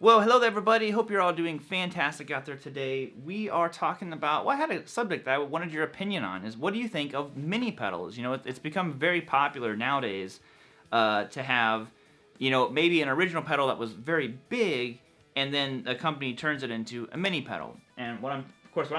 Well, hello there, everybody. Hope you're all doing fantastic out there today. We are talking about, well, I had a subject that I wanted your opinion on, is what do you think of mini pedals? You know, it's become very popular nowadays to have, you know, maybe an original pedal that was very big, and then a company turns it into a mini pedal. And what I'm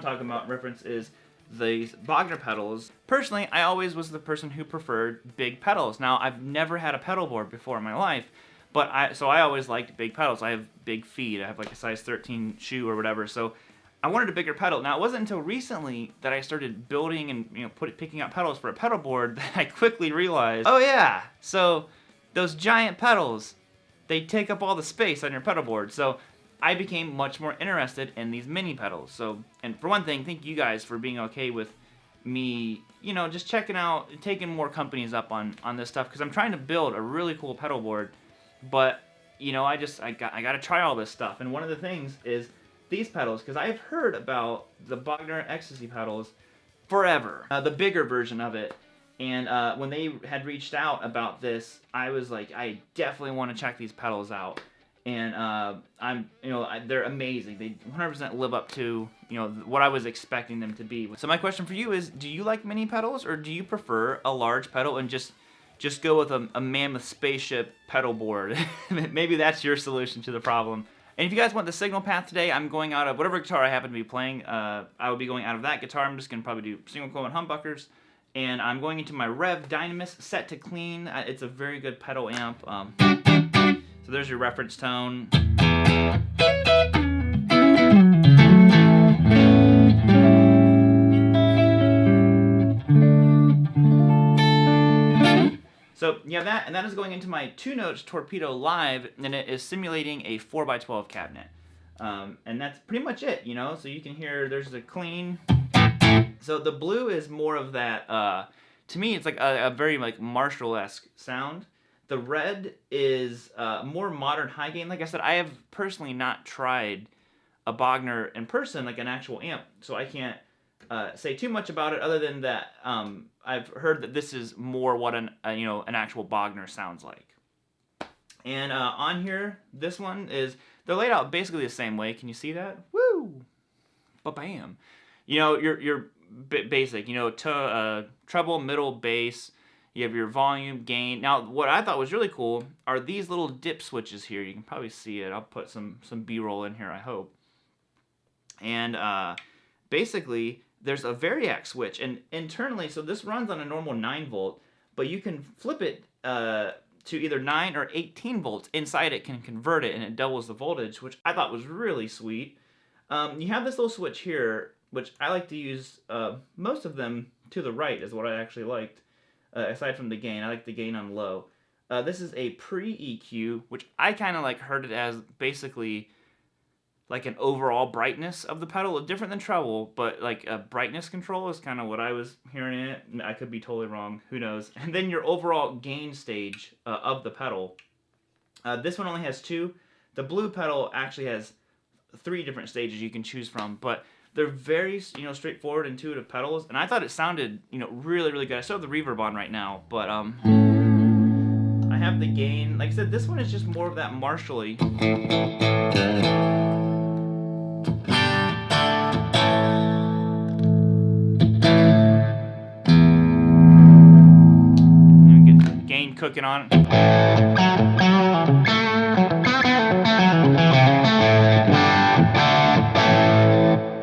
talking about in reference is these Bogner pedals. Personally, I always was the person who preferred big pedals. Now, I've never had a pedal board before in my life, but I always liked big pedals. I have big feet. I have like a size 13 shoe or whatever. So I wanted a bigger pedal. Now, it wasn't until recently that I started building and, you know, picking out pedals for a pedal board that I quickly realized, oh yeah, so those giant pedals, they take up all the space on your pedal board. So I became much more interested in these mini pedals. So, and for one thing, thank you guys for being okay with me, you know, just checking out, taking more companies up on this stuff, because I'm trying to build a really cool pedal board. But, you know, I got to try all this stuff. And one of the things is these pedals, because I've heard about the Bogner Ecstasy pedals forever, the bigger version of it. And when they had reached out about this, I was like, I definitely want to check these pedals out. And they're amazing. They 100% live up to, you know, what I was expecting them to be. So my question for you is, do you like mini pedals, or do you prefer a large pedal and just go with a mammoth spaceship pedal board? Maybe that's your solution to the problem. And if you guys want the signal path today, I'm going out of whatever guitar I happen to be playing. I will be going out of that guitar. I'm just going to probably do single coil and humbuckers. And I'm going into my Revv Dynamis set to clean. It's a very good pedal amp. So there's your reference tone. So you have that, and that is going into my 2-notes Torpedo Live, and it is simulating a 4x12 cabinet. And that's pretty much it, you know? So you can hear there's a clean. So the blue is more of that, to me it's like a very like Marshall-esque sound. The red is more modern high gain. Like I said, I have personally not tried a Bogner in person, like an actual amp, so I can't say too much about it other than that I've heard that this is more what an actual Bogner sounds like. And on here, this one is, they're laid out basically the same way. Can you see that? Woo! Ba-bam! You know, your basic, you know, treble, middle, bass. You have your volume, gain. Now, what I thought was really cool are these little dip switches here. You can probably see it. I'll put some B-roll in here, I hope. And basically, there's a variac switch, and internally, so this runs on a normal 9-volt, but you can flip it to either 9 or 18 volts. Inside it can convert it, and it doubles the voltage, which I thought was really sweet. You have this little switch here, which I like to use, most of them to the right is what I actually liked, aside from the gain. I like the gain on low. This is a pre-EQ, which I kind of like heard it as basically like an overall brightness of the pedal, different than treble, but like a brightness control is kind of what I was hearing in it. I could be totally wrong, who knows. And then your overall gain stage of the pedal. This one only has 2. The blue pedal actually has 3 different stages you can choose from, but they're very, you know, straightforward, intuitive pedals, and I thought it sounded, you know, really, really good. I still have the reverb on right now, but I have the gain. Like I said, this one is just more of that Marshall-y. Gain cooking on it.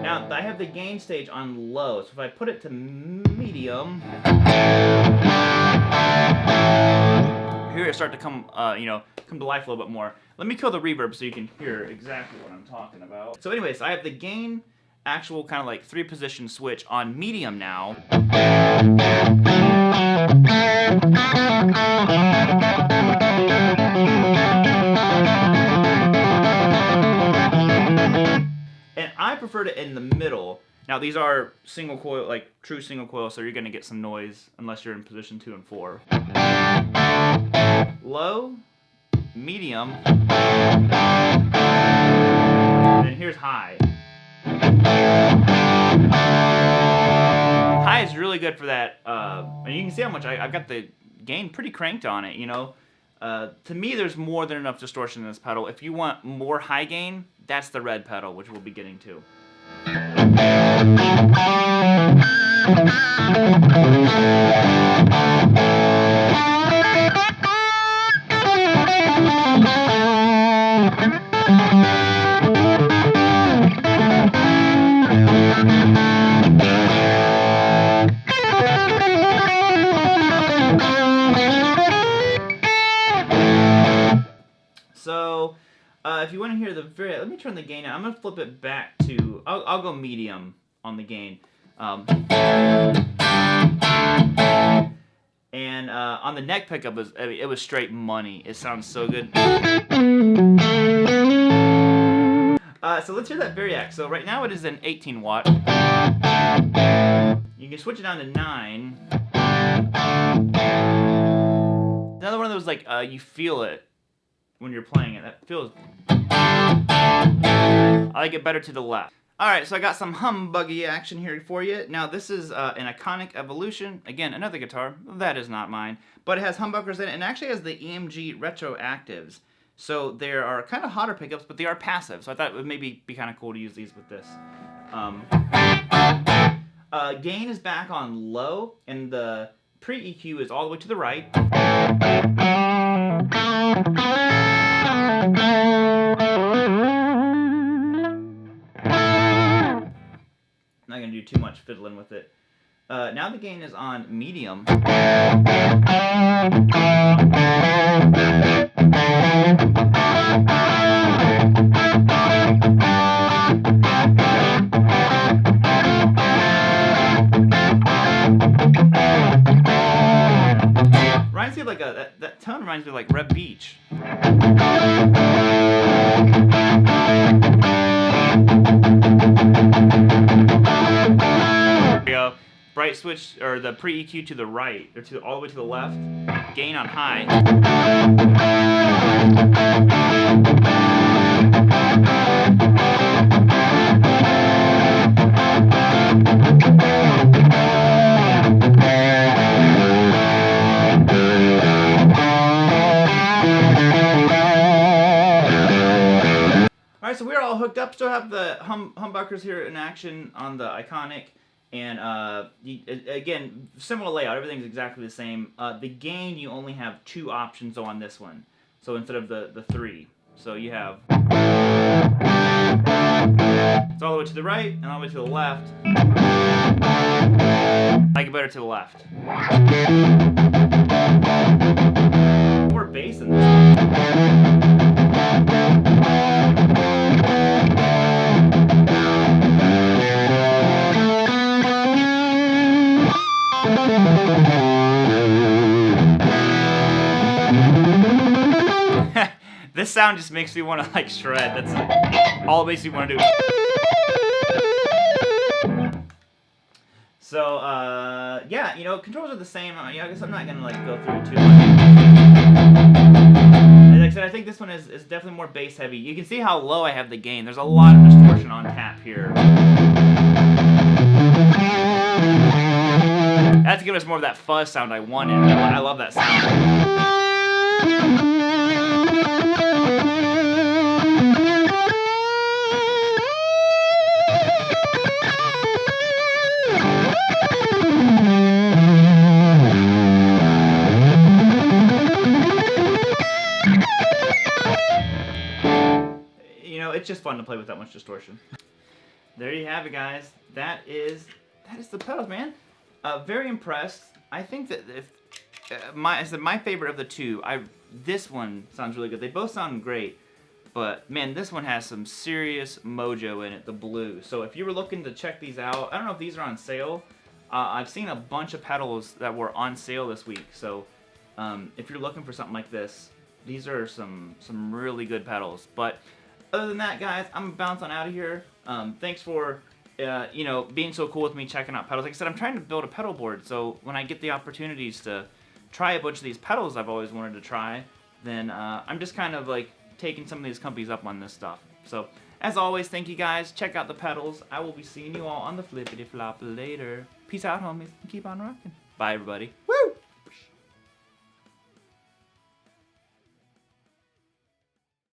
Now I have the gain stage on low, so if I put it to medium, here it start to come, come to life a little bit more. Let me kill the reverb so you can hear exactly what I'm talking about. So anyways, I have the gain actual kind of like 3-position switch on medium now. preferred it in the middle. Now these are single coil, like true single coil, so you're gonna get some noise unless you're in position 2 and 4. Low, medium, and then here's high. High is really good for that, and you can see how much I've got the gain pretty cranked on it, you know. To me, there's more than enough distortion in this pedal. If you want more high gain, that's the red pedal, which we'll be getting to. So, if you want to hear the let me turn the gain down. I'm going to flip it back to, I'll go medium on the gain. And on the neck pickup, it was straight money. It sounds so good. So let's hear that variac. So right now it is an 18 watt. You can switch it down to 9. Another one of those, like, you feel it when you're playing it. That feels... I like it better to the left. Alright, so I got some humbuggy action here for you. Now this is an Iconic Evolution. Again, another guitar. That is not mine. But it has humbuckers in it, and actually has the EMG retroactives. So there are kind of hotter pickups, but they are passive. So I thought it would maybe be kind of cool to use these with this. Gain is back on low, and the pre-EQ is all the way to the right. Not going to do too much fiddling with it. Now the gain is on medium. Reminds me of like that tone reminds me of like Revv Beach. There we go. Bright switch, or the pre-EQ to the right, or to all the way to the left. Gain on high. Alright, so we're all hooked up. Still have the humbuckers here in action on the Iconic. And again, similar layout, everything's exactly the same. The gain, you only have 2 options on this one. So instead of the 3. So you have... It's all the way to the right and all the way to the left. I like it better to the left. More bass in this one. This sound just makes me want to like shred. That's all it makes me want to do. So yeah, you know, controls are the same. I guess I'm not gonna like go through it too much. Like I said, I think this one is definitely more bass heavy. You can see how low I have the gain. There's a lot of distortion on tap here. That's to give us more of that fuzz sound I wanted. I love that sound. You know, it's just fun to play with that much distortion. There you have it, guys. That is the pedals, man. Very impressed. I think that if my favorite of the two, this one sounds really good. They both sound great, but man, this one has some serious mojo in it, the blue. So if you were looking to check these out, I don't know if these are on sale. I've seen a bunch of pedals that were on sale this week. So if you're looking for something like this, these are some really good pedals. But other than that, guys, I'm gonna bounce on out of here. Thanks for being so cool with me checking out pedals. Like I said, I'm trying to build a pedal board, so when I get the opportunities to try a bunch of these pedals I've always wanted to try, then I'm just kind of like taking some of these companies up on this stuff. So, as always, thank you guys. Check out the pedals. I will be seeing you all on the flippity flop later. Peace out, homies. Keep on rocking. Bye, everybody.